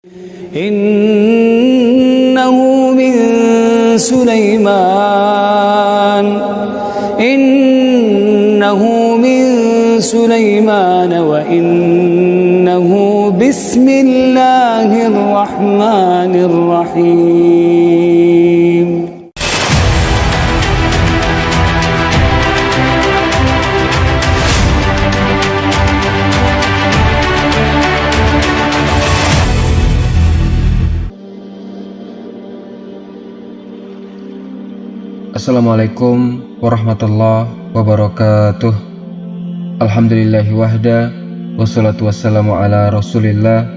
إنه من سليمان وإنه بسم الله الرحمن الرحيم. Assalamualaikum warahmatullahi wabarakatuh. Alhamdulillahi wahda, wassalatu wassalamu ala rasulillah.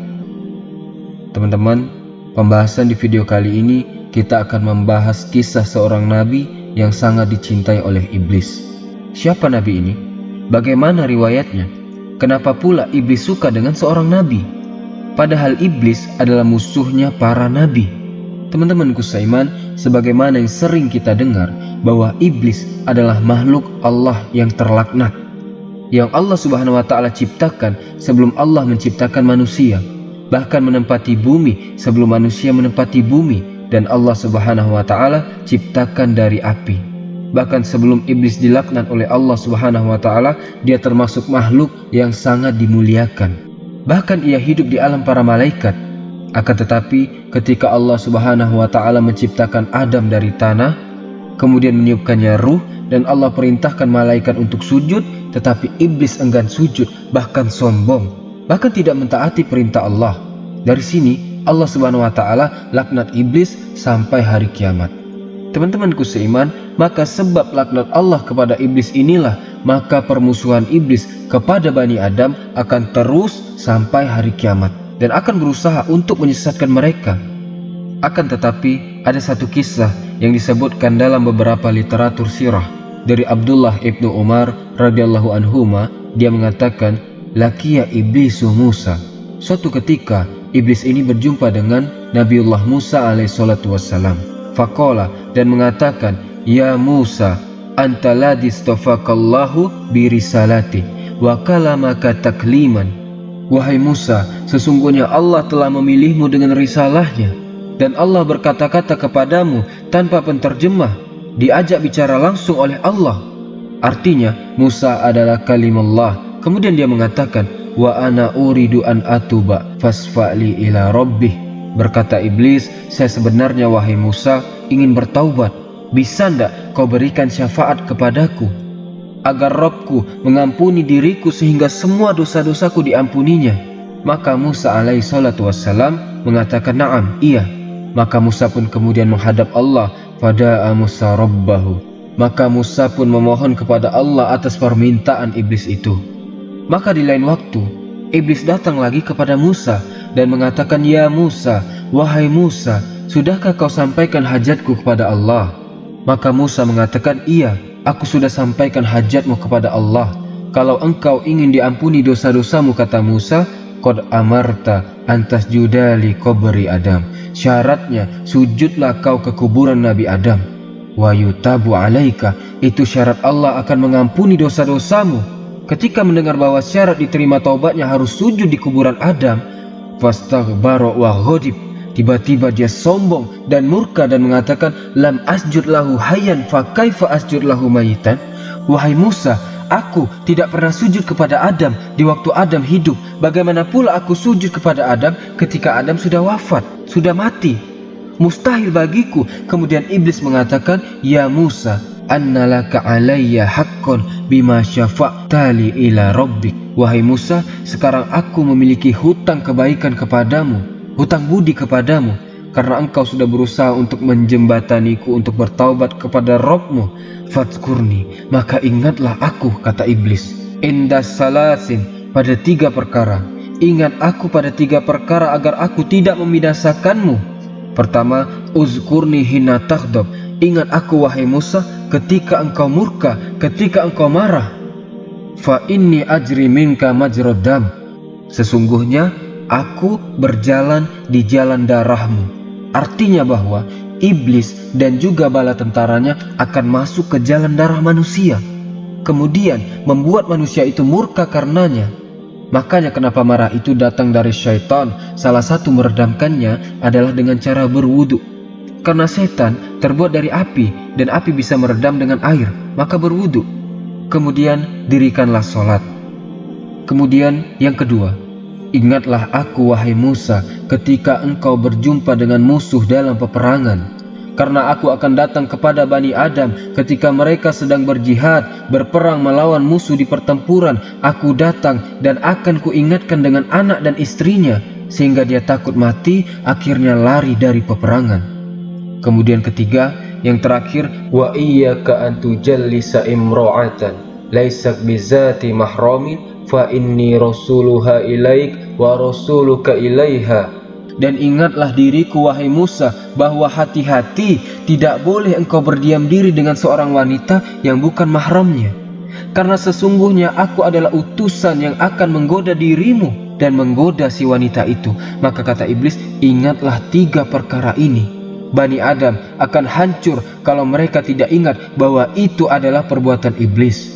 Teman-teman, pembahasan di video kali ini kita akan membahas kisah seorang nabi yang sangat dicintai oleh iblis. Siapa nabi ini? Bagaimana riwayatnya? Kenapa pula iblis suka dengan seorang nabi? Padahal iblis adalah musuhnya para nabi. Teman-temanku seiman, sebagaimana yang sering kita dengar bahwa iblis adalah makhluk Allah yang terlaknat, yang Allah Subhanahu wa Ta'ala ciptakan sebelum Allah menciptakan manusia, bahkan menempati bumi sebelum manusia menempati bumi, dan Allah Subhanahu wa Ta'ala ciptakan dari api. Bahkan sebelum iblis dilaknat oleh Allah Subhanahu wa Ta'ala, dia termasuk makhluk yang sangat dimuliakan. Bahkan ia hidup di alam para malaikat. Akan tetapi ketika Allah Subhanahu wa Ta'ala menciptakan Adam dari tanah, kemudian meniupkannya ruh, dan Allah perintahkan malaikat untuk sujud, tetapi iblis enggan sujud, bahkan sombong, bahkan tidak mentaati perintah Allah. Dari sini Allah Subhanahu wa Ta'ala laknat iblis sampai hari kiamat. Teman-temanku seiman, maka sebab laknat Allah kepada iblis inilah, maka permusuhan iblis kepada Bani Adam akan terus sampai hari kiamat, dan akan berusaha untuk menyesatkan mereka. Akan tetapi ada satu kisah yang disebutkan dalam beberapa literatur sirah dari Abdullah ibnu Umar radhiyallahu anhuma. Dia mengatakan, laqiya iblisu Musa. Suatu ketika iblis ini berjumpa dengan Nabiullah Musa alaihissalatu wassalam. Faqala, dan mengatakan, ya Musa, anta ladzi istafakallahu birisalati wa kalamaka takliman. Wahai Musa, sesungguhnya Allah telah memilihmu dengan risalahnya, dan Allah berkata-kata kepadamu tanpa penterjemah, diajak bicara langsung oleh Allah. Artinya Musa adalah kalimullah. Kemudian dia mengatakan, wa ana uridu an atuba fasfa'li ila rabbih. Berkata iblis, saya sebenarnya wahai Musa ingin bertaubat, bisa ndak kau berikan syafaat kepadaku agar Rabbku mengampuni diriku sehingga semua dosa-dosaku diampuninya. Maka Musa alaihissalatu wassalam mengatakan, na'am, iya. Maka Musa pun kemudian menghadap Allah. Fada'a Musa rabbahu. Maka Musa pun memohon kepada Allah atas permintaan iblis itu. Maka di lain waktu iblis datang lagi kepada Musa dan mengatakan, ya Musa, wahai Musa, sudahkah kau sampaikan hajatku kepada Allah? Maka Musa mengatakan, iya, aku sudah sampaikan hajatmu kepada Allah. Kalau engkau ingin diampuni dosa-dosamu, kata Musa, qad amarta antas judali kubri Adam. Syaratnya sujudlah kau ke kuburan Nabi Adam. Wa yutabu alaika, itu syarat Allah akan mengampuni dosa-dosamu. Ketika mendengar bahwa syarat diterima taubatnya harus sujud di kuburan Adam, fastaghbara wa ghadib, tiba-tiba dia sombong dan murka dan mengatakan, lam asjud lahu hayyan fa kaifa asjud lahu mayitan. Wahai Musa, aku tidak pernah sujud kepada Adam di waktu Adam hidup. Bagaimana pula aku sujud kepada Adam ketika Adam sudah wafat, sudah mati? Mustahil bagiku. Kemudian iblis mengatakan, ya Musa, annalaka alayya haqqan bima syafa'tali ila rabbik. Wahai Musa, sekarang aku memiliki hutang kebaikan kepadamu, hutang budi kepadamu, karena engkau sudah berusaha untuk menjembataniku untuk bertaubat kepada Rabbmu. Fadzkurni, maka ingatlah aku, kata iblis. Indas salasin, pada 3 perkara. Ingat aku pada 3 perkara agar aku tidak membinasakanmu. Pertama, uzkurni hina taghdab. Ingat aku wahai Musa ketika engkau murka, ketika engkau marah. Fa inni ajri minka majrad dam. Sesungguhnya aku berjalan di jalan darahmu. Artinya bahwa iblis dan juga bala tentaranya akan masuk ke jalan darah manusia, kemudian membuat manusia itu murka karenanya. Makanya kenapa marah itu datang dari syaitan, salah satu meredamkannya adalah dengan cara berwudu. Karena setan terbuat dari api dan api bisa meredam dengan air, maka berwudu. Kemudian dirikanlah sholat. Kemudian yang kedua, ingatlah aku wahai Musa ketika engkau berjumpa dengan musuh dalam peperangan. Karena aku akan datang kepada Bani Adam ketika mereka sedang berjihad, berperang melawan musuh di pertempuran. Aku datang dan akan kuingatkan dengan anak dan istrinya, sehingga dia takut mati, akhirnya lari dari peperangan. Kemudian ketiga, yang terakhir, wa iyyaka an tujallisa imra'atan laisak bizati mahramin fa inni rasuluha ilaik wa rasuluka ilaiha. Dan ingatlah diriku wahai Musa bahwa hati-hati, tidak boleh engkau berdiam diri dengan seorang wanita yang bukan mahramnya. Karena sesungguhnya aku adalah utusan yang akan menggoda dirimu dan menggoda si wanita itu. Maka kata iblis, ingatlah 3 perkara ini. Bani Adam akan hancur kalau mereka tidak ingat bahwa itu adalah perbuatan iblis.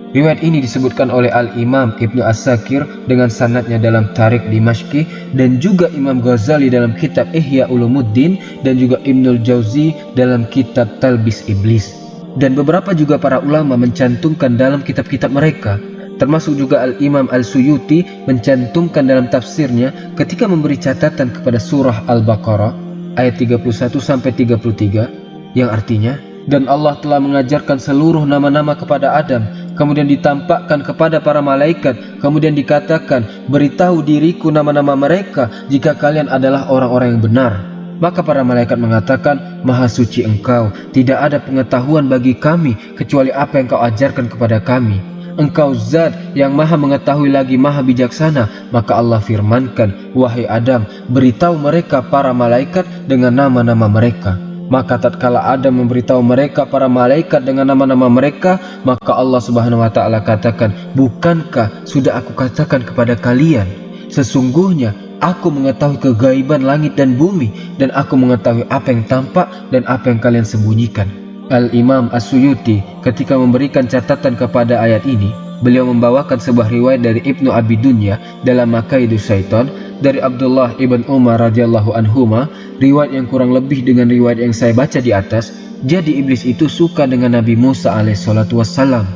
Riwayat ini disebutkan oleh Al-Imam Ibnu As-Sakir dengan sanadnya dalam Tarikh Dimashqi, dan juga Imam Ghazali dalam kitab Ihya Ulumuddin, dan juga Ibnul Jauzi dalam kitab Talbis Iblis. Dan beberapa juga para ulama mencantumkan dalam kitab-kitab mereka, termasuk juga Al-Imam Al-Suyuti mencantumkan dalam tafsirnya ketika memberi catatan kepada surah Al-Baqarah ayat 31-33, yang artinya, dan Allah telah mengajarkan seluruh nama-nama kepada Adam, kemudian ditampakkan kepada para malaikat, kemudian dikatakan, beritahu diriku nama-nama mereka jika kalian adalah orang-orang yang benar. Maka para malaikat mengatakan, Maha suci engkau, tidak ada pengetahuan bagi kami kecuali apa yang kau ajarkan kepada kami. Engkau zat yang maha mengetahui lagi maha bijaksana. Maka Allah firmankan, wahai Adam, beritahu mereka para malaikat dengan nama-nama mereka. Maka tatkala Adam memberitahu mereka para malaikat dengan nama-nama mereka, maka Allah Subhanahu wa taala katakan, bukankah sudah aku katakan kepada kalian, sesungguhnya aku mengetahui kegaiban langit dan bumi, dan aku mengetahui apa yang tampak dan apa yang kalian sembunyikan. Al-Imam As-Suyuti ketika memberikan catatan kepada ayat ini, beliau membawakan sebuah riwayat dari Ibnu Abi Dunya dalam Makaidus Syaitan dari Abdullah ibn Umar radhiyallahu anhuma, riwayat yang kurang lebih dengan riwayat yang saya baca di atas. Jadi iblis itu suka dengan Nabi Musa alaihissalatu wassalam,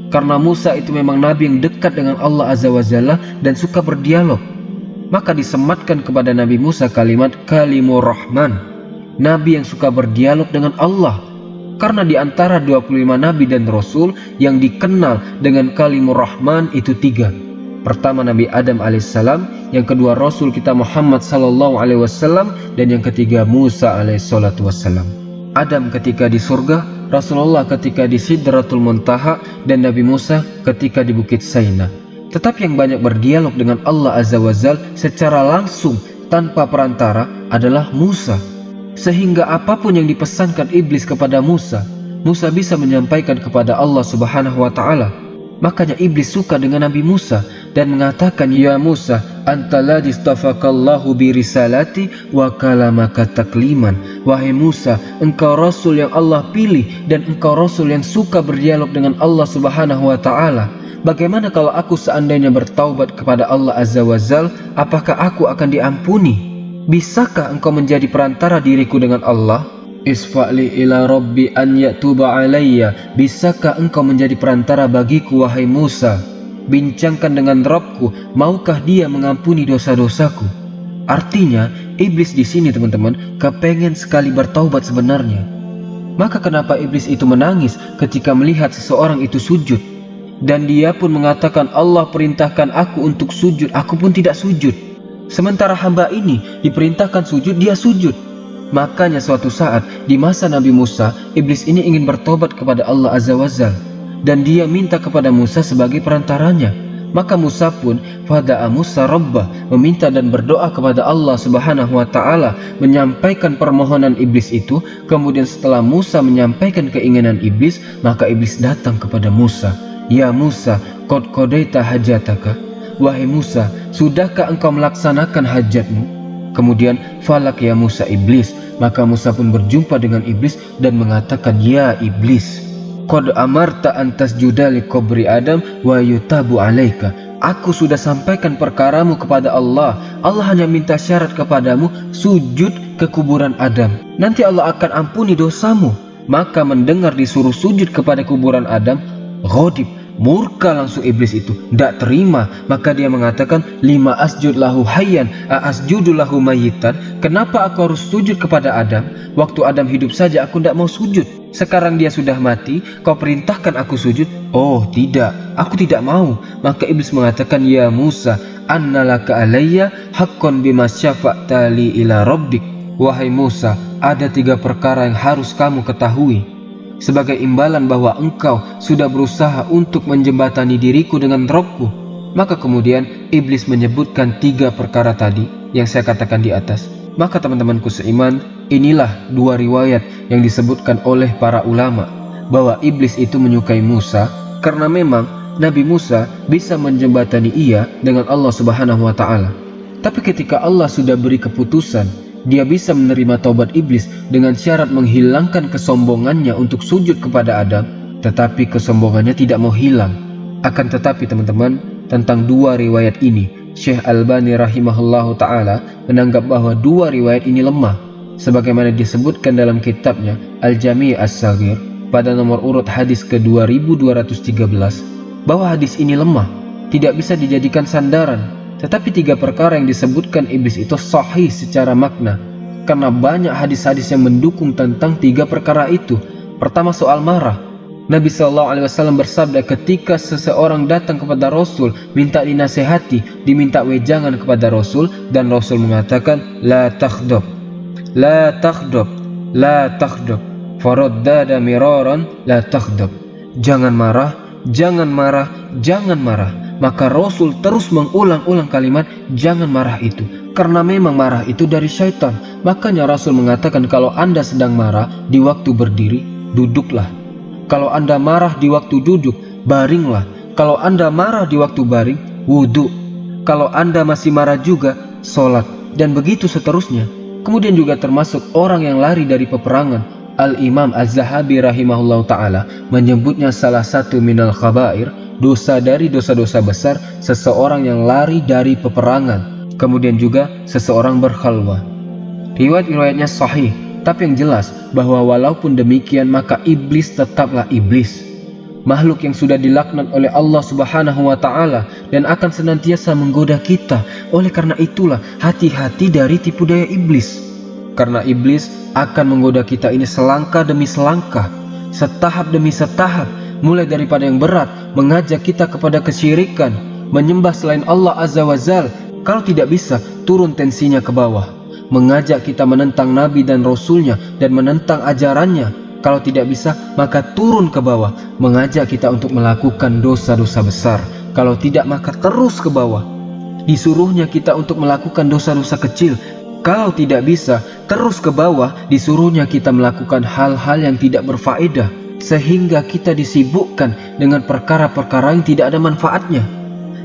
karena Musa itu memang nabi yang dekat dengan Allah azza wa jalla dan suka berdialog. Maka disematkan kepada Nabi Musa kalimat kalimur rahman, nabi yang suka berdialog dengan Allah. Karena di antara 25 nabi dan rasul yang dikenal dengan kalimur rahman itu 3. Pertama Nabi Adam alaihissalam, yang kedua Rasul kita Muhammad sallallahu alaihi wasallam, dan yang ketiga Musa alaihissalatu wassalam. Adam ketika di surga, Rasulullah ketika di Sidratul Muntaha, dan Nabi Musa ketika di Bukit Saina. Tetapi yang banyak berdialog dengan Allah azza wa jalla secara langsung tanpa perantara adalah Musa. Sehingga apapun yang dipesankan iblis kepada Musa, Musa bisa menyampaikan kepada Allah subhanahu wa ta'ala. Makanya iblis suka dengan Nabi Musa dan mengatakan, ya Musa, anta ladzi istafakallahu bi risalati wa kalamaka takliman. Wahai Musa, engkau rasul yang Allah pilih dan engkau rasul yang suka berdialog dengan Allah subhanahu wa ta'ala. Bagaimana kalau aku seandainya bertaubat kepada Allah azza wa jalla, apakah aku akan diampuni? Bisakah engkau menjadi perantara diriku dengan Allah? Isfa'li ila rabbi an yatuba alayya. Bisakah engkau menjadi perantara bagiku wahai Musa? Bincangkan dengan Rabbku, maukah dia mengampuni dosa-dosaku? Artinya, iblis di sini teman-teman kepengen sekali bertaubat sebenarnya. Maka kenapa iblis itu menangis ketika melihat seseorang itu sujud? Dan dia pun mengatakan, Allah perintahkan aku untuk sujud, aku pun tidak sujud. Sementara hamba ini diperintahkan sujud, dia sujud. Makanya suatu saat di masa Nabi Musa, iblis ini ingin bertobat kepada Allah azza wa jalla, dan dia minta kepada Musa sebagai perantaranya. Maka Musa pun fada'a Musa rabbah, meminta dan berdoa kepada Allah subhanahu wa ta'ala, menyampaikan permohonan iblis itu. Kemudian setelah Musa menyampaikan keinginan iblis, maka iblis datang kepada Musa. Ya Musa, qad qadaita hajataka. Wahai Musa, sudahkah engkau melaksanakan hajatmu? Kemudian falak ya Musa iblis. Maka Musa pun berjumpa dengan iblis dan mengatakan, ya iblis, qad amarta an tasjuda li qabri Adam wa yutabu alaika. Aku sudah sampaikan perkaramu kepada Allah. Allah hanya minta syarat kepadamu, sujud ke kuburan Adam. Nanti Allah akan ampuni dosamu. Maka mendengar disuruh sujud kepada kuburan Adam, ghadib, murka langsung iblis itu, tidak terima. Maka dia mengatakan, lima asjud lahu hayyan asjudu lahu mayitan. Kenapa aku harus sujud kepada Adam? Waktu Adam hidup saja aku tidak mau sujud. Sekarang dia sudah mati, kau perintahkan aku sujud? Oh tidak, aku tidak mau. Maka iblis mengatakan, ya Musa, annalaka alayya haqqan bima syafa'ta li ila rabbik. Wahai Musa, ada 3 perkara yang harus kamu ketahui sebagai imbalan bahwa engkau sudah berusaha untuk menjembatani diriku dengan Robku. Maka kemudian iblis menyebutkan 3 perkara tadi yang saya katakan di atas. Maka teman-temanku seiman, inilah 2 riwayat yang disebutkan oleh para ulama bahwa iblis itu menyukai Musa karena memang Nabi Musa bisa menjembatani ia dengan Allah Subhanahu wa Ta'ala. Tapi ketika Allah sudah beri keputusan, dia bisa menerima taubat iblis dengan syarat menghilangkan kesombongannya untuk sujud kepada Adam, tetapi kesombongannya tidak mau hilang. Akan tetapi teman-teman, tentang 2 riwayat ini, Syekh Albani rahimahullahu ta'ala menganggap bahwa 2 riwayat ini lemah, sebagaimana disebutkan dalam kitabnya Al-Jami' As-Saghir pada nomor urut hadis ke-2213, bahwa hadis ini lemah, tidak bisa dijadikan sandaran. Tetapi 3 perkara yang disebutkan iblis itu sahih secara makna, karena banyak hadis-hadis yang mendukung tentang 3 perkara itu. Pertama, soal marah. Nabi SAW bersabda, ketika seseorang datang kepada Rasul minta dinasehati, diminta wejangan kepada Rasul, dan Rasul mengatakan, la takhdab, la takhdab, la takhdab, faraddada miraran, la takhdab. Jangan marah, jangan marah, jangan marah. Maka Rasul terus mengulang-ulang kalimat jangan marah itu, karena memang marah itu dari syaitan. Makanya Rasul mengatakan, kalau Anda sedang marah di waktu berdiri, duduklah. Kalau Anda marah di waktu duduk, baringlah. Kalau Anda marah di waktu baring, wudhu. Kalau Anda masih marah juga, sholat. Dan begitu seterusnya. Kemudian juga termasuk orang yang lari dari peperangan. Al-Imam Az-Zahabi rahimahullah ta'ala menyebutnya salah satu minal khabair, dosa dari dosa-dosa besar, seseorang yang lari dari peperangan. Kemudian juga seseorang berkhalwah. Riwayat-riwayatnya sahih, tapi yang jelas bahwa walaupun demikian maka iblis tetaplah iblis, makhluk yang sudah dilaknat oleh Allah Subhanahu wa Ta'ala dan akan senantiasa menggoda kita. Oleh karena itulah hati-hati dari tipu daya iblis, karena iblis akan menggoda kita ini selangkah demi selangkah, setahap demi setahap, mulai daripada yang berat, mengajak kita kepada kesyirikan, menyembah selain Allah Azza wa Jal. Kalau tidak bisa, turun tensinya ke bawah, mengajak kita menentang Nabi dan Rasulnya dan menentang ajarannya. Kalau tidak bisa, maka turun ke bawah, mengajak kita untuk melakukan dosa-dosa besar. Kalau tidak, maka terus ke bawah, disuruhnya kita untuk melakukan dosa-dosa kecil. Kalau tidak bisa, terus ke bawah, disuruhnya kita melakukan hal-hal yang tidak berfaedah, sehingga kita disibukkan dengan perkara-perkara yang tidak ada manfaatnya,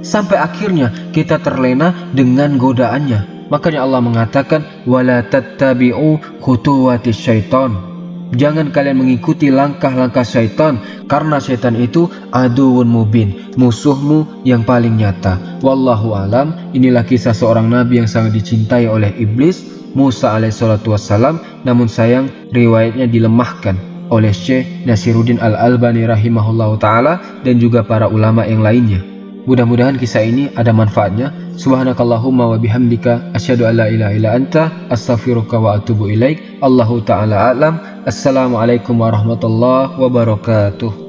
sampai akhirnya kita terlena dengan godaannya. Makanya Allah mengatakan, wala tattabi'u khutuwatis syaitan. Jangan kalian mengikuti langkah-langkah syaitan, karena syaitan itu aduun mubin, musuhmu yang paling nyata. Wallahu alam. Inilah kisah seorang nabi yang sangat dicintai oleh iblis, Musa alaihissalatu wassalam. Namun sayang, riwayatnya dilemahkan oleh Syekh Nasiruddin Al-Albani rahimahullahu ta'ala dan juga para ulama yang lainnya. Mudah-mudahan kisah ini ada manfaatnya. Subhanakallahumma wa bihamdika asyhadu an la ilaha illa anta astaghfiruka wa atubu ilaik. Allahu ta'ala a'lam. Assalamualaikum warahmatullahi wabarakatuh.